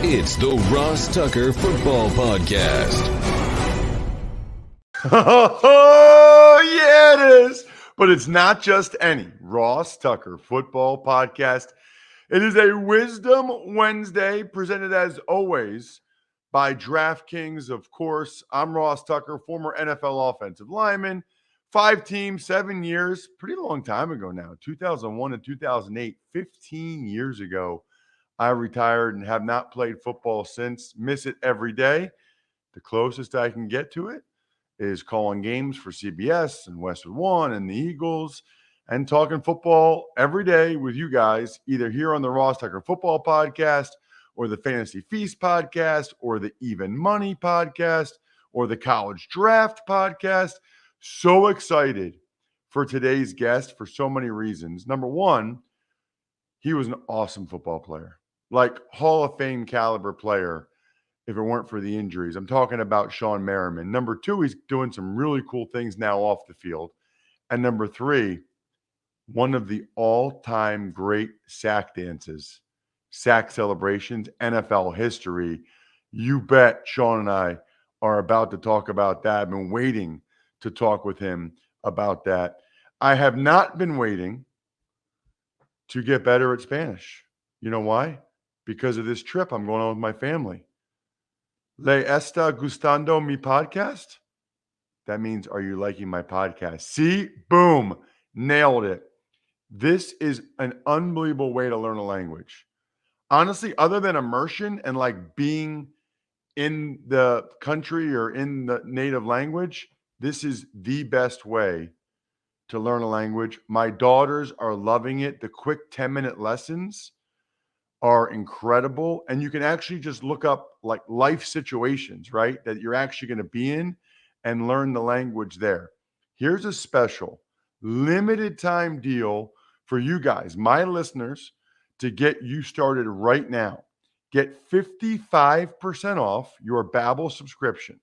It's the Ross Tucker Football Podcast. Oh, yeah, it is. But it's not just any Ross Tucker Football Podcast. It is a Wisdom Wednesday presented as always by DraftKings, of course. I'm Ross Tucker, former NFL offensive lineman, 5 teams, 7 years, pretty long time ago now, 2001 and 2008, 15 years ago. I retired and have not played football since. Miss it every day. The closest I can get to it is calling games for CBS and Westwood One and the Eagles and talking football every day with you guys, either here on the Ross Tucker Football Podcast or the Fantasy Feast Podcast or the Even Money Podcast or the College Draft Podcast. So excited for today's guest for so many reasons. Number one, he was an awesome football player. Like Hall of Fame caliber player, if it weren't for the injuries. I'm talking about Shawne Merriman. Number two, he's doing some really cool things now off the field. And number three, one of the all-time great sack dances, sack celebrations, NFL history. You bet Shawne and I are about to talk about that. I've been waiting to talk with him about that. I have not been waiting to get better at Spanish. You know why? Because of this trip I'm going on with my family. ¿Le está gustando mi podcast? That means, are you liking my podcast? See? Boom. Nailed it. This is an unbelievable way to learn a language. Honestly, other than immersion and like being in the country or in the native language, this is the best way to learn a language. My daughters are loving it. The quick 10-minute lessons are incredible. And you can actually just look up like life situations, right? That you're actually going to be in and learn the language there. Here's a special limited time deal for you guys, my listeners, to get you started right now. Get 55% off your Babbel subscription,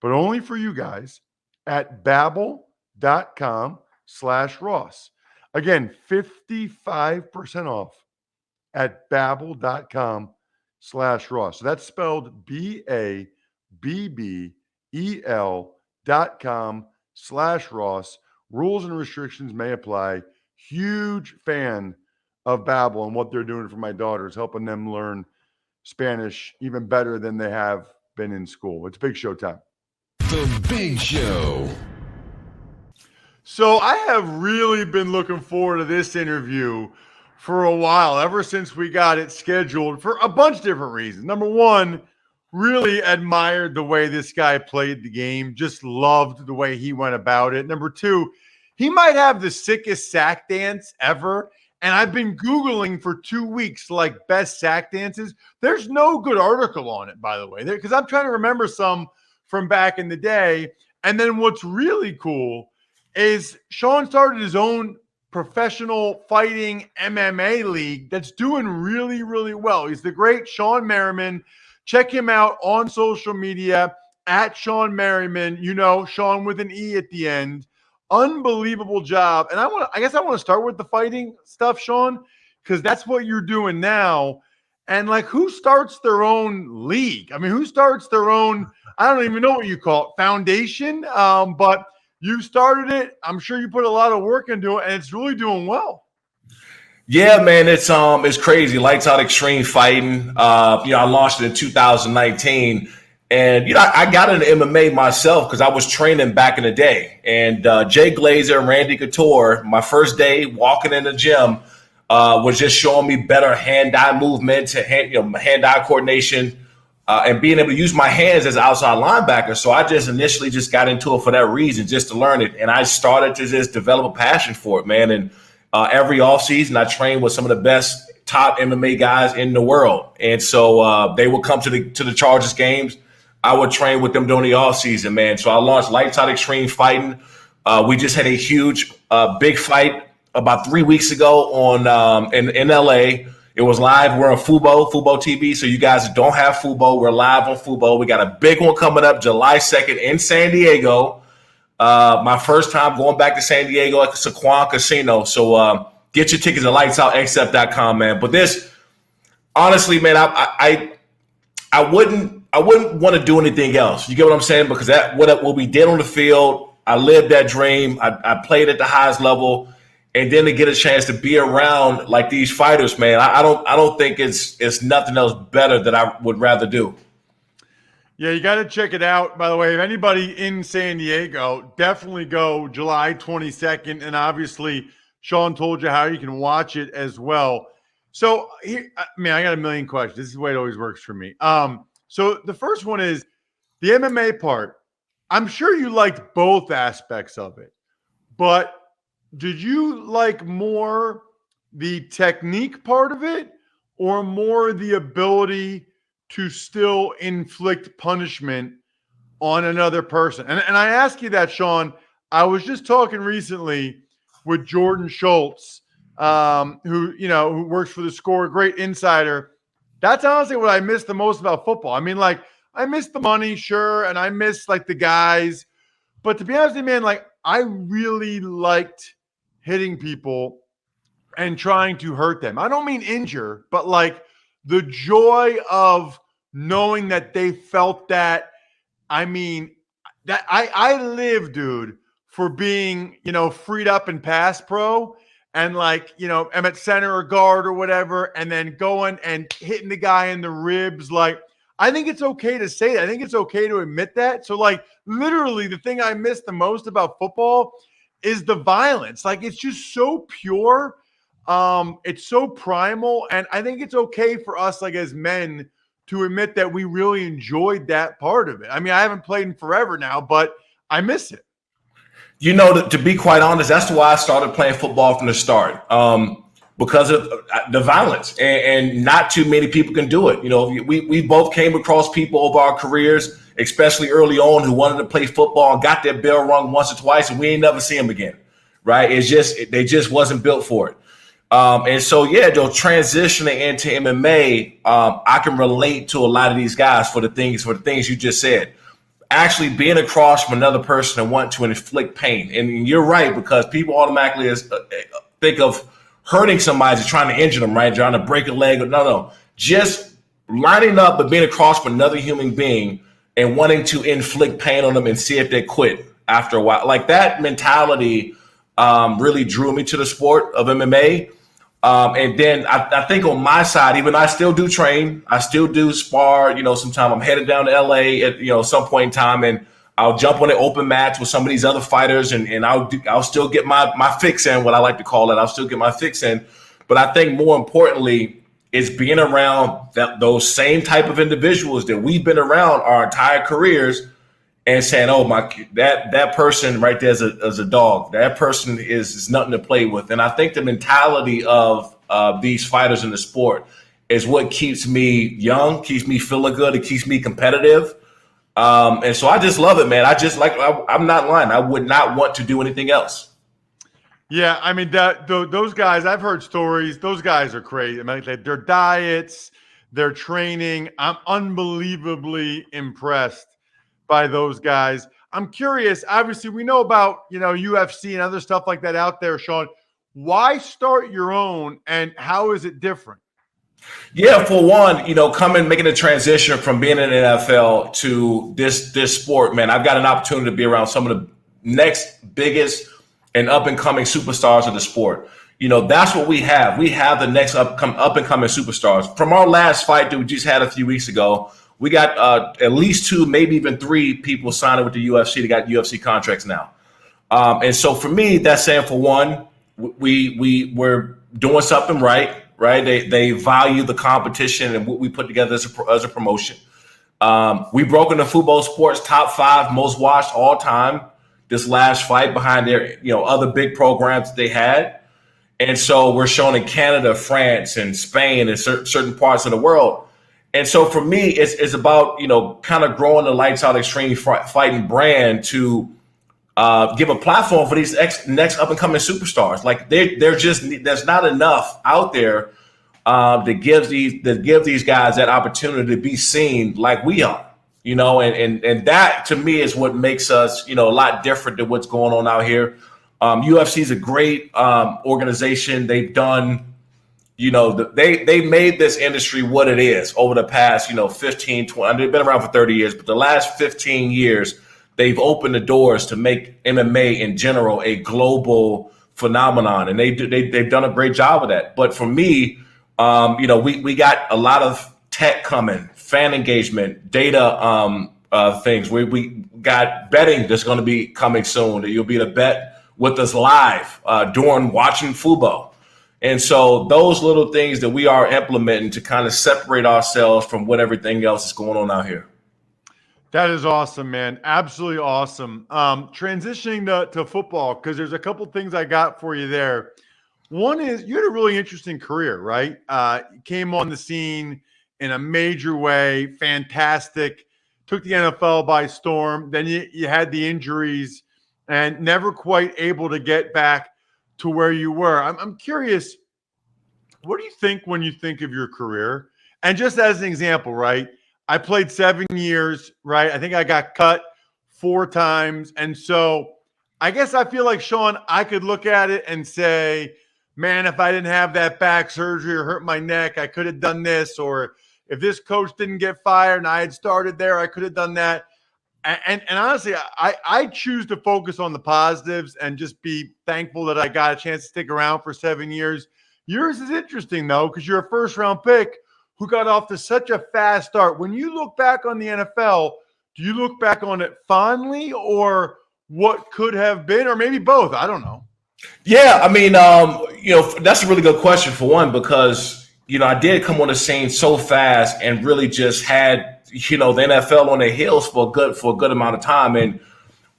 but only for you guys at babbel.com/Ross. Again, 55% off at babbel.com/Ross. So that's spelled BABBEL.com/Ross. Rules and restrictions may apply. Huge fan of Babbel and what they're doing for my daughters, helping them learn Spanish even better than they have been in school. It's Big Show time. The Big Show. So I have really been looking forward to this interview for a while, ever since we got it scheduled for a bunch of different reasons. Number one, really admired the way this guy played the game, just loved the way he went about it. Number two, he might have the sickest sack dance ever. And I've been Googling for 2 weeks, like best sack dances. There's no good article on it, by the way, because I'm trying to remember some from back in the day. And then what's really cool is Shawne started his own professional fighting MMA league that's doing really, really well. He's the great Shawne Merriman. Check him out on social media at Shawne Merriman. You know, Shawne with an E at the end. Unbelievable job. And I guess I want to start with the fighting stuff, Shawne, because that's what you're doing now. And like, who starts their own league? I mean, who starts their own, I don't even know what you call it, foundation? But you started it. I'm sure you put a lot of work into it, and it's really doing well. Yeah, man, it's crazy. Lights Out Extreme Fighting. I launched it in 2019, and I got into MMA myself because I was training back in the day. And Jay Glazer and Randy Couture, my first day walking in the gym, was just showing me better hand-eye movement, hand-eye coordination. And being able to use my hands as an outside linebacker. So I just initially just got into it for that reason, just to learn it. And I started to just develop a passion for it, man. And every offseason, I trained with some of the best top MMA guys in the world. And so they would come to the Chargers games. I would train with them during the offseason, man. So I launched Lights Out Extreme Fighting. We just had a huge, big fight about 3 weeks ago in LA. It was live. We're on Fubo TV. So you guys that don't have Fubo, we're live on Fubo. We got a big one coming up July 2nd in San Diego. My first time going back to San Diego at the Saquon Casino. So get your tickets at lightsoutxf.com, man. But this, honestly, man, I wouldn't want to do anything else. You get what I'm saying? Because that what we did on the field, I lived that dream. I played at the highest level, and then to get a chance to be around like these fighters, man, I don't think it's nothing else better that I would rather do. Yeah, you got to check it out. By the way, if anybody in San Diego, definitely go July 22nd. And obviously, Shawne told you how you can watch it as well. So, here, I got a million questions. This is the way it always works for me. So the first one is the MMA part. I'm sure you liked both aspects of it, but did you like more the technique part of it or more the ability to still inflict punishment on another person? And I ask you that, Shawne. I was just talking recently with Jordan Schultz, who works for The Score, a great insider. That's honestly what I miss the most about football. I mean, like, I miss the money, sure, and I miss like the guys. But to be honest with you, man, like, I really liked hitting people and trying to hurt them. I don't mean injure, but like the joy of knowing that they felt that. I mean, that I live, dude, for being, freed up in pass pro and like, I'm at center or guard or whatever, and then going and hitting the guy in the ribs. Like, I think it's okay to say that. I think it's okay to admit that. So, like, literally the thing I miss the most about football is the violence. Like, it's just so pure. It's so primal. And I think it's okay for us, like, as men, to admit that we really enjoyed that part of it. I mean, I haven't played in forever now, but I miss it. To be quite honest, that's why I started playing football from the start, because of the violence, and not too many people can do it. We both came across people over our careers, especially early on, who wanted to play football and got their bell rung once or twice, and we ain't never see them again, right? They just wasn't built for it. And so, transitioning into MMA, I can relate to a lot of these guys for the things you just said. Actually being across from another person and want to inflict pain. And you're right, because people automatically think of hurting somebody as trying to injure them, right? Trying to break a leg. No. Just lining up but being across from another human being and wanting to inflict pain on them and see if they quit after a while. Like, that mentality really drew me to the sport of MMA. And then I think on my side, even I still do train, I still do spar. Sometimes I'm headed down to LA at some point in time, and I'll jump on an open match with some of these other fighters, and I'll still get my fix in, what I like to call it. I'll still get my fix in. But I think more importantly is being around those same type of individuals that we've been around our entire careers, and saying, "Oh that person right there is a dog. That person is nothing to play with." And I think the mentality of these fighters in the sport is what keeps me young, keeps me feeling good, it keeps me competitive. And so I just love it, man. I'm not lying. I would not want to do anything else. Yeah, I mean, those guys, I've heard stories. Those guys are crazy. I mean, like, their diets, their training. I'm unbelievably impressed by those guys. I'm curious. Obviously, we know about, UFC and other stuff like that out there, Shawne. Why start your own, and how is it different? Yeah, for one, making a transition from being in the NFL to this sport, man, I've got an opportunity to be around some of the next biggest and up and coming superstars of the sport. That's what we have. We have the next up and coming superstars. From our last fight that we just had a few weeks ago, we got at least 2, maybe even 3 people signing with the UFC. They got UFC contracts now. And so for me, that's saying, for one, we're doing something right? They value the competition and what we put together as a promotion. We broke into Football Sports top 5 most watched all time this last fight, behind their other big programs they had. And so we're shown in Canada, France, and Spain, and certain parts of the world. And so for me, it's about, kind of growing the Lights Out Extreme Fighting brand to give a platform for these next up and coming superstars. Like, there's not enough out there that gives these guys that opportunity to be seen like we are, and that to me is what makes us, a lot different than what's going on out here. UFC is a great organization. They've done They made this industry what it is over the past, 15, 20. They've been around for 30 years, but the last 15 years, they've opened the doors to make MMA in general a global phenomenon, and they've done a great job of that. But for me, we got a lot of tech coming, fan engagement, data things. We got betting that's going to be coming soon. You'll be able to bet with us live during watching football. And so those little things that we are implementing to kind of separate ourselves from what everything else is going on out here. That is awesome, man. Absolutely awesome. Transitioning to football, because there's a couple things I got for you there. One is you had a really interesting career, right? You came on the scene in a major way, fantastic, took the NFL by storm. Then you had the injuries and never quite able to get back to where you were. I'm curious, what do you think when you think of your career? And just as an example, right? I played 7 years, right? I think I got cut 4 times. And so I guess I feel like, Shawne, I could look at it and say, man, if I didn't have that back surgery or hurt my neck, I could have done this. Or if this coach didn't get fired and I had started there, I could have done that. And honestly, I choose to focus on the positives and just be thankful that I got a chance to stick around for 7 years. Yours is interesting, though, because you're a first-round pick who got off to such a fast start. When you look back on the NFL, do you look back on it fondly or what could have been, or maybe both? I don't know. Yeah, I mean, that's a really good question for one, because, I did come on the scene so fast and really just had the NFL on their heels for a good amount of time. And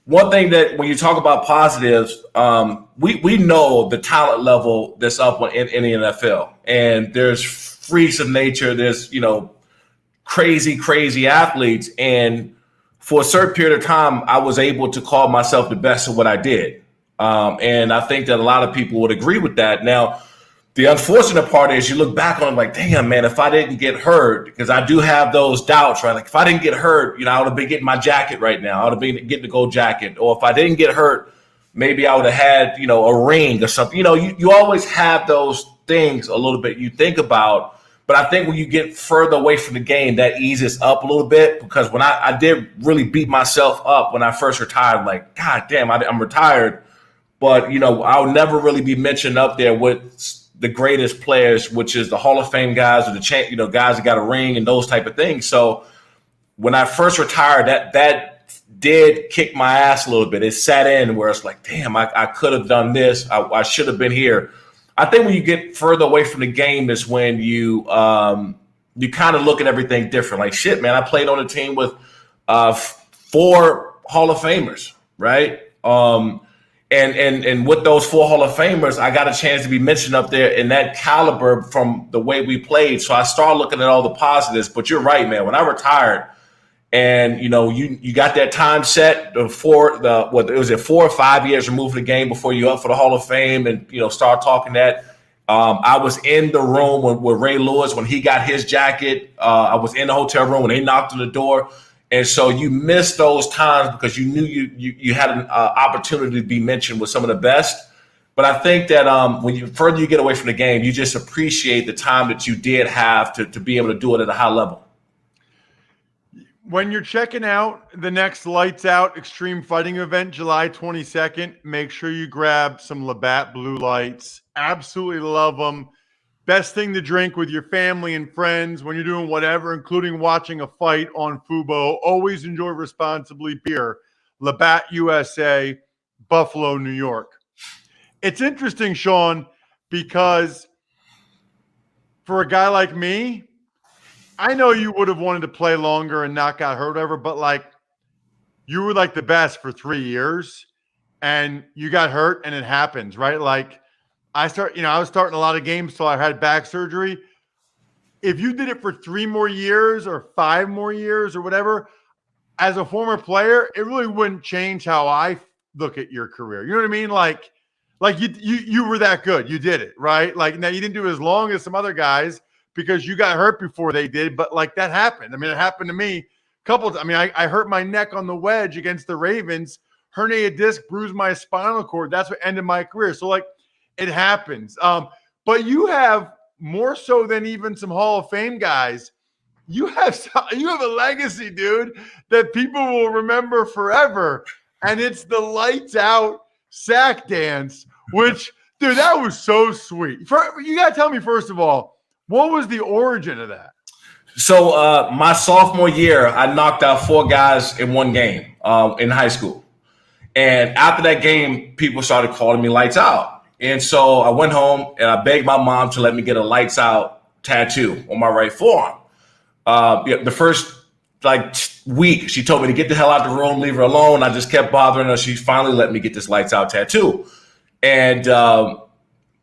one thing that when you talk about positives, we know the talent level that's up in the NFL, and there's freaks of nature. There's crazy athletes, and for a certain period of time, I was able to call myself the best at what I did, and I think that a lot of people would agree with that. Now, the unfortunate part is you look back on it like, damn, man, if I didn't get hurt, because I do have those doubts, right? Like if I didn't get hurt, I would have been getting my jacket right now. I would have been getting the gold jacket. Or if I didn't get hurt, maybe I would have had, a ring or something. You always have those things a little bit you think about. But I think when you get further away from the game, that eases up a little bit, because when I did really beat myself up when I first retired, like, God damn, I'm retired. But, I'll never really be mentioned up there with the greatest players, which is the Hall of Fame guys or the guys that got a ring and those type of things. So when I first retired, that did kick my ass a little bit. It sat in where it's like, damn, I could have done this. I should have been here. I think when you get further away from the game is when you kind of look at everything different. Like, shit, man, I played on a team with 4 Hall of Famers, right? And with those 4 Hall of Famers, I got a chance to be mentioned up there in that caliber from the way we played. So I started looking at all the positives. But you're right, man. When I retired, and you got that time set before it was 4 or 5 years removed from the game before you up for the Hall of Fame, and start talking that. I was in the room with Ray Lewis when he got his jacket. I was in the hotel room when they knocked on the door. And so you miss those times because you knew you had an opportunity to be mentioned with some of the best. But I think that when you further you get away from the game, you just appreciate the time that you did have to be able to do it at a high level. When you're checking out the next Lights Out Extreme Fighting event, July 22nd, make sure you grab some Labatt Blue Lights. Absolutely love them. Best thing to drink with your family and friends when you're doing whatever, including watching a fight on Fubo. Always enjoy responsibly beer. Labatt USA, Buffalo, New York. It's interesting, Shawne, because for a guy like me, I know you would have wanted to play longer and not got hurt, whatever, but like you were like the best for 3 years and you got hurt and it happens, right? Like I was starting a lot of games till I had back surgery. If you did it for 3 more years or 5 more years or whatever, as a former player, it really wouldn't change how I look at your career. You know what I mean? Like you were that good. You did it, right? Like now you didn't do it as long as some other guys because you got hurt before they did, but like that happened. I mean, it happened to me a couple times. I mean, I hurt my neck on the wedge against the Ravens, herniated disc, bruised my spinal cord. That's what ended my career. So like it happens. But you have more so than even some Hall of Fame guys, you have a legacy, dude, that people will remember forever. And it's the lights out sack dance, which, dude, that was so sweet. You got to tell me, first of all, what was the origin of that? So my sophomore year, I knocked out 4 guys in one game in high school. And after that game, people started calling me Lights Out. And so I went home and I begged my mom to let me get a Lights Out tattoo on my right forearm. The first week, she told me to get the hell out the room, leave her alone. I just kept bothering her. She finally let me get this Lights Out tattoo. And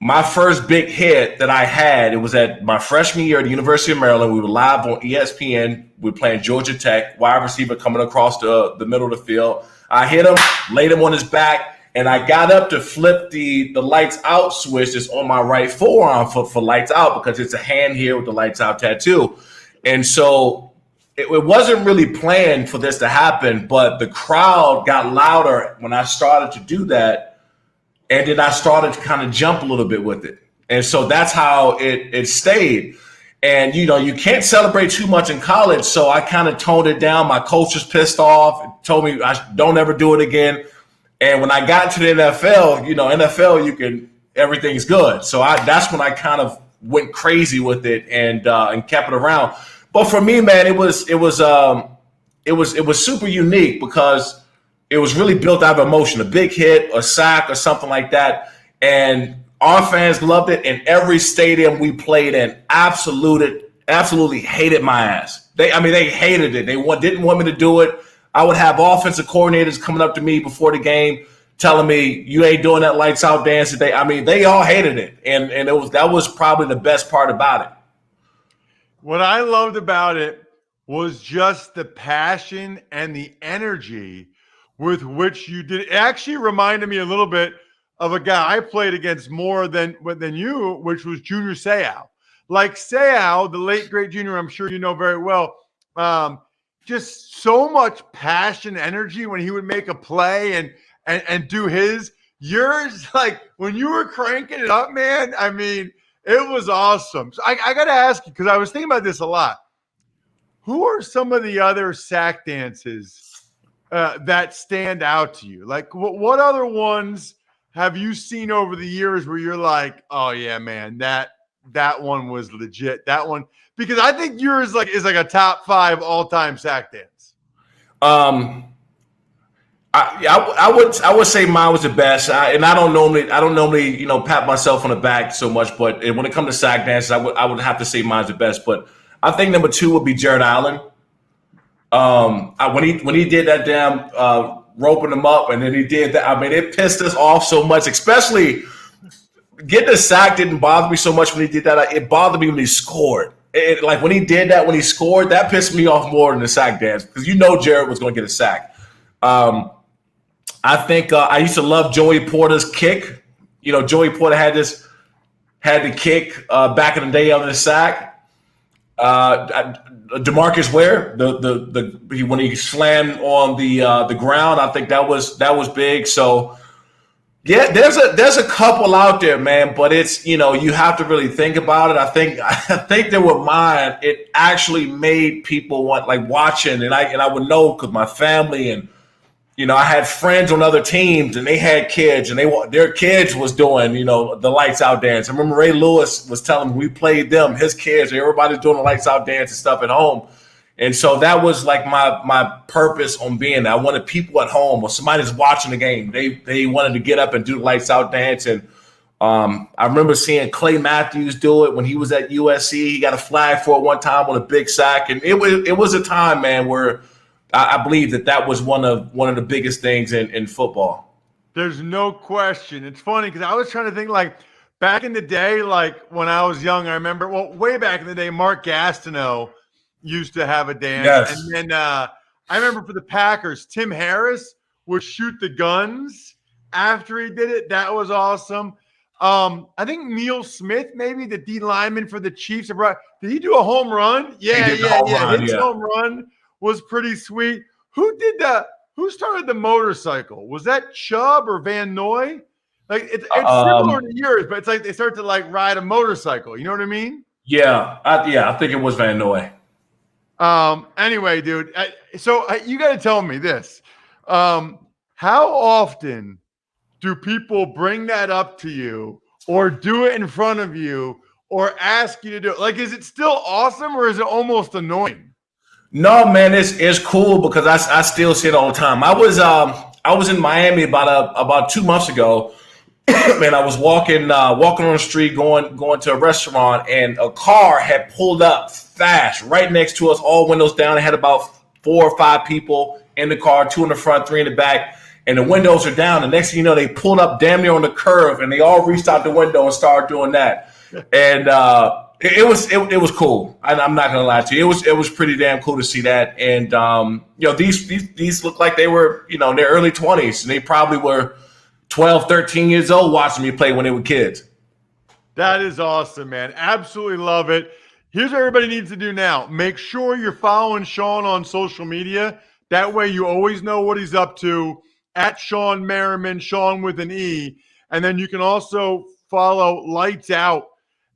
my first big hit that I had, it was at my freshman year at the University of Maryland. We were live on ESPN. We were playing Georgia Tech, wide receiver coming across the middle of the field. I hit him, laid him on his back, and I got up to flip the Lights Out switch that's on my right forearm for Lights Out, because it's a hand here with the Lights Out tattoo. And so it wasn't really planned for this to happen, but the crowd got louder when I started to do that. And then I started to kind of jump a little bit with it. And so that's how it stayed. And, you can't celebrate too much in college. So I kind of toned it down. My coach was pissed off and told me I don't ever do it again. And when I got to the NFL, NFL, everything's good. So that's when I kind of went crazy with it and kept it around. But for me, man, it was super unique because it was really built out of emotion, a big hit, a sack, or something like that. And our fans loved it. And every stadium we played in absolutely hated my ass. They hated it. They didn't want me to do it. I would have offensive coordinators coming up to me before the game telling me, you ain't doing that Lights Out dance today. They all hated it. And that was probably the best part about it. What I loved about it was just the passion and the energy with which you did. It actually reminded me a little bit of a guy I played against more than you, which was Junior Seau. Like Seau, the late great Junior, I'm sure you know very well. Just so much passion, energy when he would make a play and do his. Yours, like when you were cranking it up, man. It was awesome. So I got to ask you, because I was thinking about this a lot. Who are some of the other sack dances that stand out to you? Like, what other ones have you seen over the years where you're like, oh yeah, man, that one was legit. That one, because I think yours is like a top 5 all-time sack dance. I would say mine was the best. I don't normally pat myself on the back so much, but when it comes to sack dances, I would have to say mine's the best. But I think number 2 would be Jared Allen. When he did that damn roping him up, and then he did that. It pissed us off so much, especially getting the sack didn't bother me so much when he did that. It bothered me when he scored. Like when he did that, when he scored, that pissed me off more than the sack dance, because Jared was going to get a sack. I think I used to love Joey Porter's kick. Joey Porter had the kick back in the day of the sack. DeMarcus Ware, when he slammed on the ground, I think that was big. So yeah, there's a couple out there, man. But it's you have to really think about it. I think that with mine, it actually made people want watching, and I would know because my family and. I had friends on other teams, and they had kids, and their kids was doing, the Lights Out dance. I remember Ray Lewis was telling me we played them, his kids, everybody's doing the Lights Out dance and stuff at home. And so that was like my purpose on being there. I wanted people at home or somebody's watching the game. They wanted to get up and do the Lights Out dance. And I remember seeing Clay Matthews do it when he was at USC. He got a flag for it one time on a big sack. And it was a time, man, where I believe that was one of the biggest things in football. There's no question. It's funny because I was trying to think back in the day, when I was young, I remember, way back in the day, Mark Gastineau used to have a dance. Yes. And then I remember for the Packers, Tim Harris would shoot the guns after he did it. That was awesome. I think Neil Smith, maybe the D lineman for the Chiefs. Did he do a home run? Yeah. His home run was pretty sweet. Who started the motorcycle? Was that Chubb or Van Noy? Like it's similar to yours, but it's like they start to like ride a motorcycle. You know what I mean? Yeah, I think it was Van Noy. Anyway, dude, so you got to tell me this. How often do people bring that up to you or do it in front of you or ask you to do it? Like, is it still awesome or is it almost annoying? No, man, it's cool because I still see it all the time. I was in Miami about 2 months ago. Man, I was walking on the street going to a restaurant, and a car had pulled up fast right next to us, all windows down. It had about 4 or 5 people in the car, 2 in the front, 3 in the back, and the windows are down. The next thing you know, they pulled up damn near on the curve, and they all reached out the window and started doing that. And it was cool. I'm not gonna lie to you. It was pretty damn cool to see that. And these look like they were in their early 20s, and they probably were 12, 13 years old watching me play when they were kids. That is awesome, man. Absolutely love it. Here's what everybody needs to do now. Make sure you're following Shawne on social media. That way you always know what he's up to. At Shawne Merriman, Shawne with an E. And then you can also follow Lights Out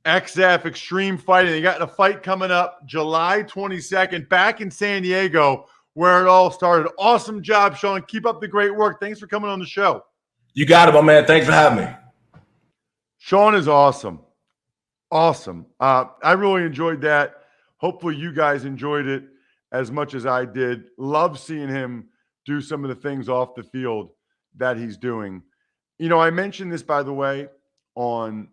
XF Extreme Fighting. They got a fight coming up July 22nd back in San Diego where it all started. Awesome job, Shawne. Keep up the great work. Thanks for coming on the show. You got it, my man. Thanks for having me. Shawne is awesome. Awesome. I really enjoyed that. Hopefully you guys enjoyed it as much as I did. Love seeing him do some of the things off the field that he's doing. I mentioned this, by the way, on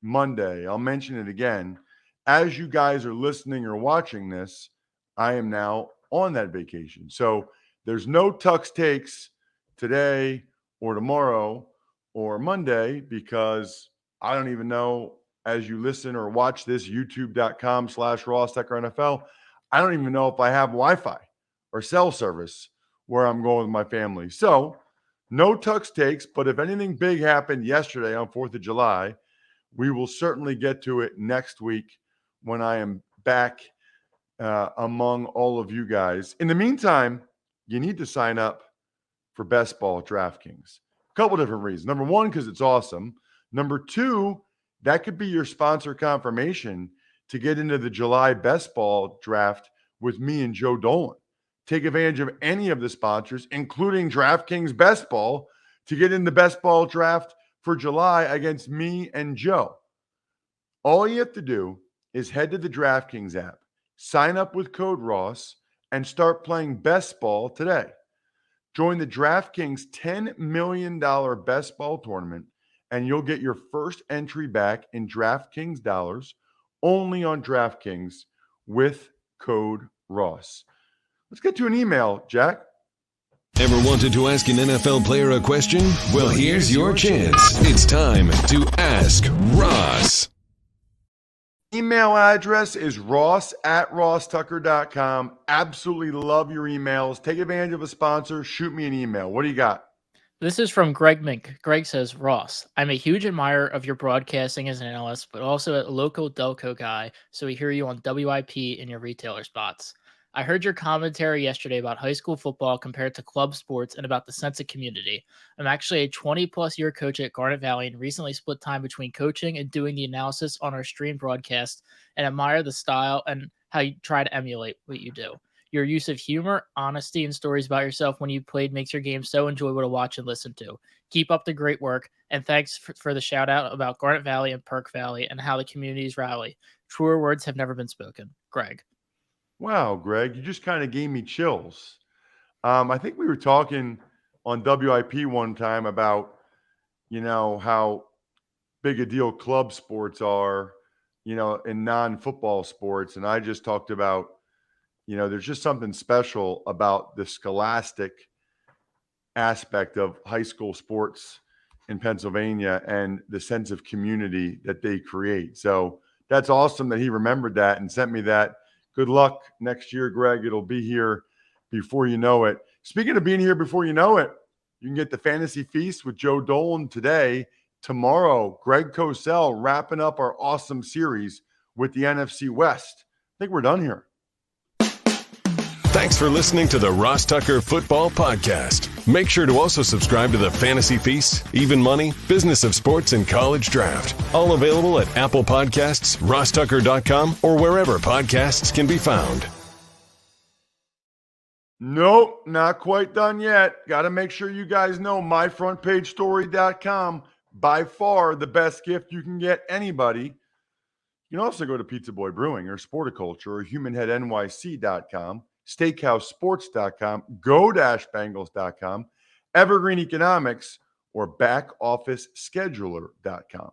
Monday. I'll mention it again. As you guys are listening or watching this, I am now on that vacation. So there's no Tux Takes today or tomorrow or Monday because I don't even know, as you listen or watch this, youtube.com/RossTuckerNFL, I don't even know if I have Wi-Fi or cell service where I'm going with my family. So no Tux Takes, but if anything big happened yesterday on 4th of July, we will certainly get to it next week when I am back among all of you guys. In the meantime, you need to sign up for Best Ball DraftKings. A couple different reasons. Number one, because it's awesome. Number two, that could be your sponsor confirmation to get into the July Best Ball draft with me and Joe Dolan. Take advantage of any of the sponsors, including DraftKings Best Ball, to get in the Best Ball draft for July against me and Joe. All you have to do is head to the DraftKings app, sign up with code Ross, and start playing Best Ball today. Join the DraftKings $10 million Best Ball tournament, and you'll get your first entry back in DraftKings dollars only on DraftKings with code Ross. Let's get to an email, Jack. Ever wanted to ask an NFL player a question? Well, here's your chance. It's time to Ask Ross. Email address is ross@rosstucker.com. Absolutely love your emails. Take advantage of a sponsor. Shoot me an email. What do you got? This is from Greg Mink. Greg says, Ross, I'm a huge admirer of your broadcasting as an analyst, but also a local Delco guy, so we hear you on WIP in your retailer spots. I heard your commentary yesterday about high school football compared to club sports and about the sense of community. I'm actually a 20-plus year coach at Garnet Valley and recently split time between coaching and doing the analysis on our stream broadcast and admire the style and how you try to emulate what you do. Your use of humor, honesty, and stories about yourself when you played makes your game so enjoyable to watch and listen to. Keep up the great work, and thanks for the shout-out about Garnet Valley and Perk Valley and how the communities rally. Truer words have never been spoken. Greg. Wow, Greg, you just kind of gave me chills. I think we were talking on WIP one time about, how big a deal club sports are, in non-football sports. And I just talked about, there's just something special about the scholastic aspect of high school sports in Pennsylvania and the sense of community that they create. So that's awesome that he remembered that and sent me that. Good luck next year, Greg. It'll be here before you know it. Speaking of being here before you know it, you can get the Fantasy Feast with Joe Dolan today. Tomorrow, Greg Cosell wrapping up our awesome series with the NFC West. I think we're done here. Thanks for listening to the Ross Tucker Football Podcast. Make sure to also subscribe to the Fantasy Feast, Even Money, Business of Sports, and College Draft. All available at Apple Podcasts, rosstucker.com, or wherever podcasts can be found. Nope, not quite done yet. Got to make sure you guys know myfrontpagestory.com, by far the best gift you can get anybody. You can also go to Pizza Boy Brewing or Sporticulture or HumanHeadNYC.com, SteakhouseSports.com, Go-Bangles.com, Evergreen Economics, or BackOfficeScheduler.com.